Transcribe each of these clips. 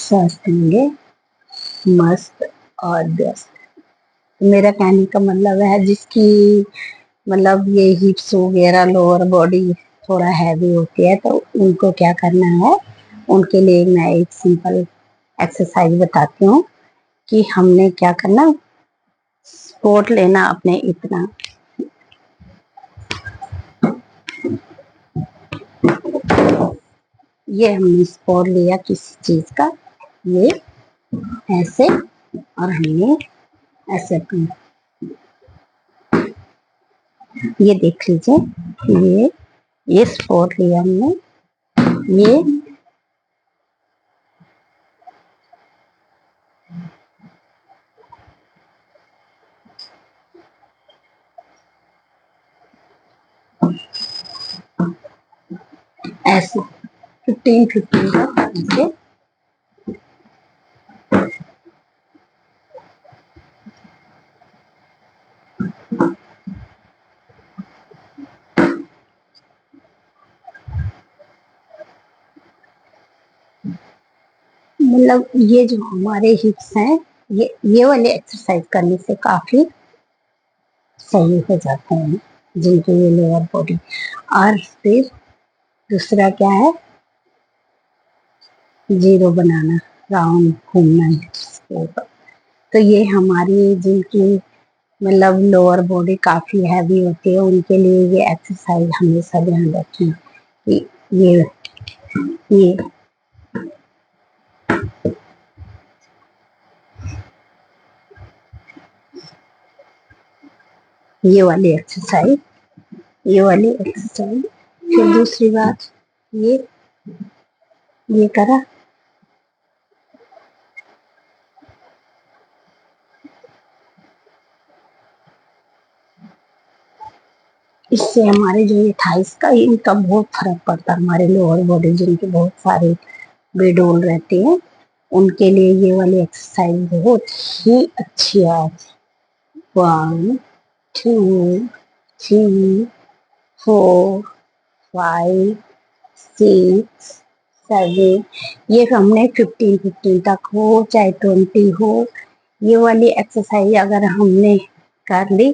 सांस लेंगे मस्त और व्यस्त। मेरा कहने का मतलब है जिसकी मतलब ये हिप्स वगैरह लोअर बॉडी थोड़ा हैवी होती है, तो उनको क्या करना है, उनके लिए मैं एक सिंपल एक्सरसाइज बताती हूँ कि हमने क्या करना, सपोर्ट लेना अपने इतना, ये हमने सपोर्ट लिया किसी चीज का, ये ऐसे और हमने ऐसे अपना, ये देख लीजिए, ये सपोर्ट लिया हमने, ये ऐसे 15-15 का ऐसे, मतलब ये जो हमारे हिप्स हैं, ये वाले एक्सरसाइज करने से काफी सही हो जाते हैं जिनके ये लोअर बॉडी। और फिर दूसरा क्या है, जीरो बनाना, राउंड घूमना हिप्स के ऊपर। तो ये हमारी जिनकी मतलब लोअर बॉडी काफी हैवी होती है, उनके लिए ये एक्सरसाइज हमेशा ध्यान रखें कि ये ये वाली एक्सरसाइज, ये वाली एक्सरसाइज। फिर दूसरी बात, ये करा, इससे हमारे जो ये थाइस का, इनका बहुत फर्क पड़ता है। हमारे लोअर बॉडी जिनके बहुत सारे बेडोल रहते हैं, उनके लिए ये वाली एक्सरसाइज बहुत ही अच्छी है। 1 2 3 4 5 6 7, ये हमने 15-15 तक हो चाहे 20 हो, ये वाली एक्सरसाइज अगर हमने कर ली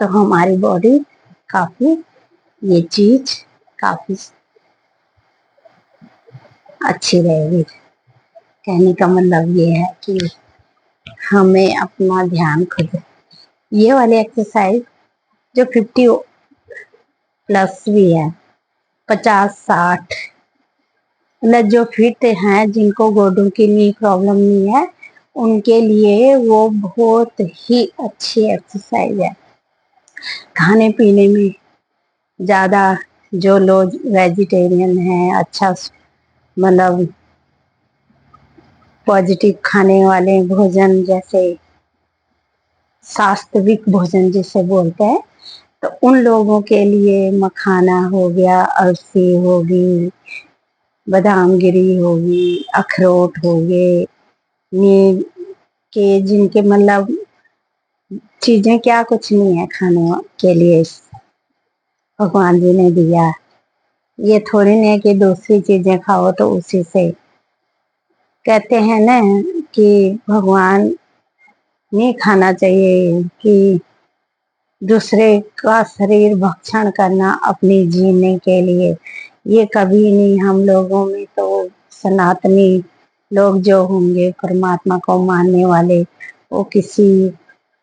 तो हमारी बॉडी काफी, ये चीज काफी अच्छी रहेगी। कहने का मतलब ये है कि हमें अपना ध्यान खुद, ये वाली एक्सरसाइज जो 50 प्लस भी है, 50-60, मतलब जो फिट हैं, जिनको गोडों की नी प्रॉब्लम नहीं है, उनके लिए वो बहुत ही अच्छी एक्सरसाइज है। खाने पीने में ज्यादा जो लोग वेजिटेरियन हैं, अच्छा मतलब पॉजिटिव खाने वाले भोजन, जैसे सात्विक भोजन जिसे बोलते हैं, तो उन लोगों के लिए मखाना हो गया, अलसी होगी, बादाम गिरी होगी, अखरोट हो गए, नीम के, जिनके मतलब चीजें क्या कुछ नहीं है खाने के लिए, भगवान जी ने दिया। ये थोड़ी नहीं है कि दूसरी चीजें खाओ तो उसी से, कहते हैं ना कि भगवान नहीं खाना चाहिए, कि दूसरे का शरीर भक्षण करना अपनी जीने के लिए, ये कभी नहीं। हम लोगों में तो सनातनी लोग जो होंगे, परमात्मा को मानने वाले, वो किसी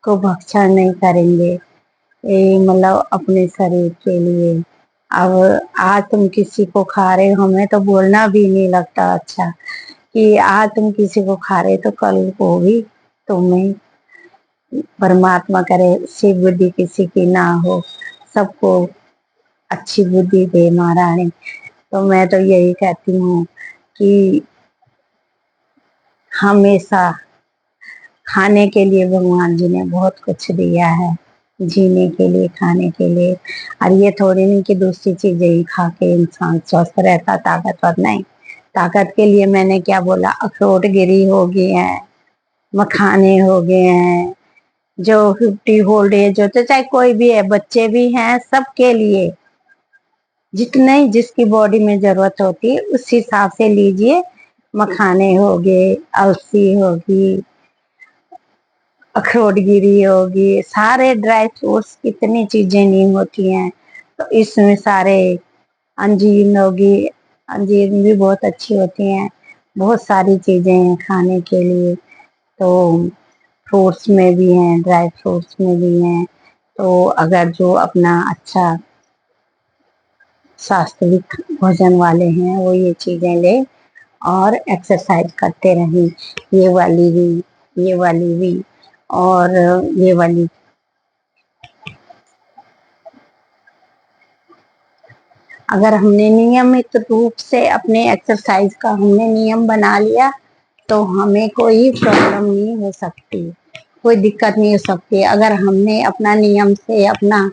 को भक्षण नहीं करेंगे, ये मतलब अपने शरीर के लिए। अब आज तुम किसी को खा रहे हो, हमें तो बोलना भी नहीं लगता अच्छा कि आज तुम किसी को खा रहे, तो कल को भी तुम्हें, परमात्मा करे सी बुद्धि किसी की ना हो, सबको अच्छी बुद्धि दे महारानी। तो मैं तो यही कहती हूँ कि हमेशा खाने के लिए भगवान जी ने बहुत कुछ दिया है, जीने के लिए, खाने के लिए। और ये थोड़ी नहीं कि दूसरी चीजें ही खा के इंसान स्वस्थ रहता, ताकतवर नहीं। ताकत के लिए मैंने क्या बोला, अखरोट गिरी हो गई है, मखाने हो गए हैं, जो 50 ओल्ड एज होते, चाहे कोई भी है, बच्चे भी हैं, सबके लिए जितने जिसकी बॉडी में जरूरत होती है उस हिसाब से लीजिए। मखाने हो गए, अलसी होगी, अखरोट गिरी होगी, सारे ड्राई फ्रूट्स, कितनी चीजें नहीं होती हैं। तो इसमें सारे अंजीर होगी, अंजीर भी बहुत अच्छी होती हैं। बहुत सारी चीजें हैं खाने के लिए। तो फ्रूट्स में भी हैं, ड्राई फ्रूट्स में भी हैं। तो अगर जो अपना अच्छा स्वास्थ्यिक भोजन वाले हैं वो ये चीजें ले और एक्सरसाइज करते रहें। ये वाली भी, ये वाली भी, और ये वाली। अगर हमने नियमित रूप से अपने एक्सरसाइज का हमने नियम बना लिया तो हमें कोई प्रॉब्लम नहीं हो सकती, कोई दिक्कत नहीं हो सकती। अगर हमने अपना नियम से अपना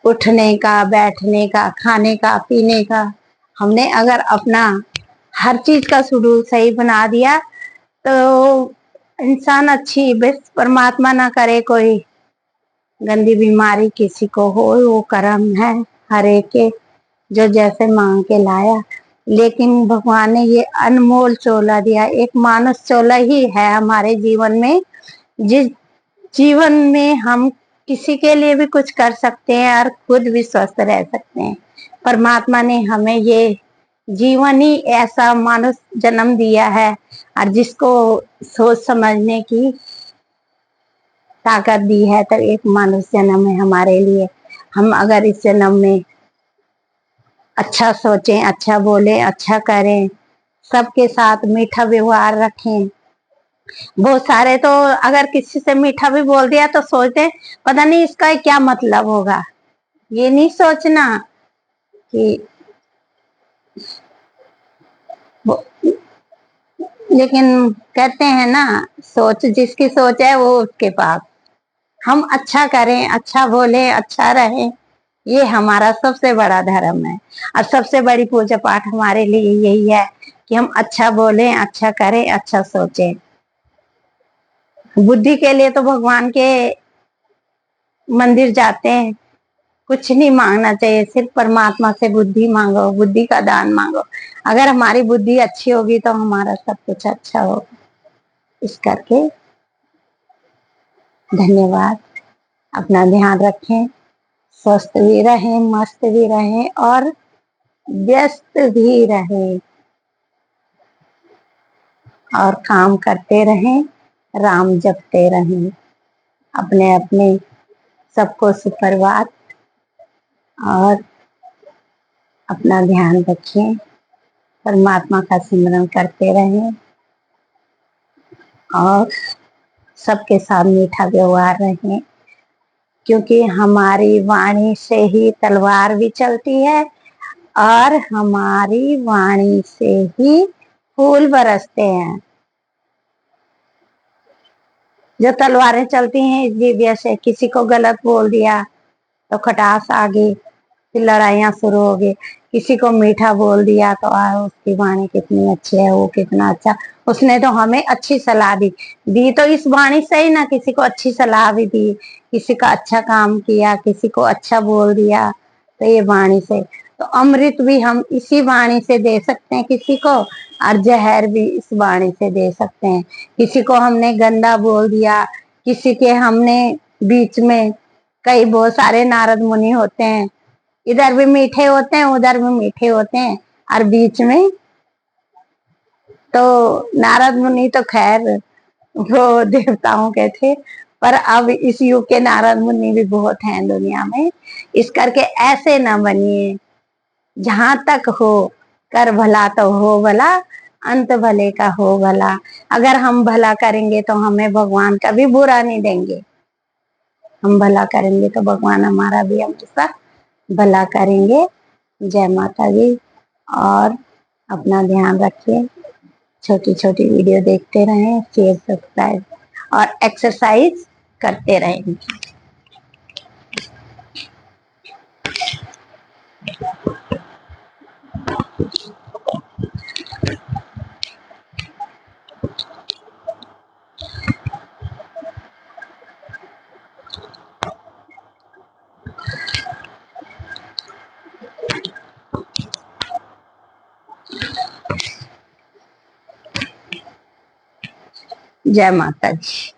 उठने का, बैठने का, खाने का, पीने का, हमने अगर अपना हर चीज का शेड्यूल सही बना दिया तो इंसान अच्छी, बस परमात्मा ना करे कोई गंदी बीमारी किसी को हो, वो कर्म है हर एक के, जो जैसे मांग के लाया। लेकिन भगवान ने ये अनमोल चोला दिया, एक मानस चोला ही है हमारे जीवन में, जिस जीवन में हम किसी के लिए भी कुछ कर सकते हैं और खुद भी स्वस्थ रह सकते हैं। परमात्मा ने हमें ये जीवन ही ऐसा मानव जन्म दिया है, और जिसको सोच समझने की ताकत दी है। तो एक मानव जन्म है हमारे लिए। हम अगर इस जन्म में अच्छा सोचें, अच्छा बोलें, अच्छा करें, सबके साथ मीठा व्यवहार रखें। बहुत सारे तो अगर किसी से मीठा भी बोल दिया तो सोचते पता नहीं इसका क्या मतलब होगा। ये नहीं सोचना कि लेकिन कहते हैं ना, सोच जिसकी सोच है वो उसके पास। हम अच्छा करें, अच्छा बोलें, अच्छा रहें, ये हमारा सबसे बड़ा धर्म है। और सबसे बड़ी पूजा पाठ हमारे लिए यही है कि हम अच्छा बोलें, अच्छा करें, अच्छा सोचें। बुद्धि के लिए तो भगवान के मंदिर जाते हैं, कुछ नहीं मांगना चाहिए, सिर्फ परमात्मा से बुद्धि मांगो, बुद्धि का दान मांगो। अगर हमारी बुद्धि अच्छी होगी तो हमारा सब कुछ अच्छा होगा। इस करके धन्यवाद। अपना ध्यान रखें, स्वस्थ भी रहें, मस्त भी रहें और व्यस्त भी रहें, और काम करते रहें, राम जपते रहें। अपने अपने सबको सुप्रभात, और अपना ध्यान रखें, परमात्मा का सिमरन करते रहें और सबके साथ मीठा व्यवहार रहें। क्योंकि हमारी वाणी से ही तलवार भी चलती है और हमारी वाणी से ही फूल बरसते हैं। जो तलवारें चलती हैं इस दिव्य से, किसी को गलत बोल दिया तो खटास आ गई, फिर लड़ाइयाँ शुरू हो गई। किसी को मीठा बोल दिया तो उसकी वाणी कितनी अच्छी है, वो कितना अच्छा, उसने तो हमें अच्छी सलाह दी दी तो इस वाणी से ही ना, किसी को अच्छी सलाह भी दी, किसी का अच्छा काम किया, किसी को अच्छा बोल दिया, तो ये वाणी से। तो अमृत भी हम इसी वाणी से दे सकते हैं किसी को, और जहर भी इस वाणी से दे सकते हैं। किसी को हमने गंदा बोल दिया, किसी के हमने बीच में, कई बहुत सारे नारद मुनि होते हैं, इधर भी मीठे होते हैं, उधर भी मीठे होते हैं, और बीच में तो नारद मुनि तो खैर वो देवताओं के थे, पर अब इस युग के नारद मुनि भी बहुत हैं दुनिया में। इस करके ऐसे ना बनिए, जहां तक हो कर भला तो हो भला, अंत भले का हो भला। अगर हम भला करेंगे तो हमें भगवान कभी बुरा नहीं देंगे, हम भला करेंगे तो भगवान हमारा भी हमेशा भला करेंगे। जय माता दी। और अपना ध्यान रखिए, छोटी छोटी वीडियो देखते रहें, शेयर सब्सक्राइब और एक्सरसाइज करते रहें। जय माता दी।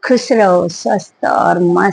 खुश रहो, स्वस्थ और मस्त।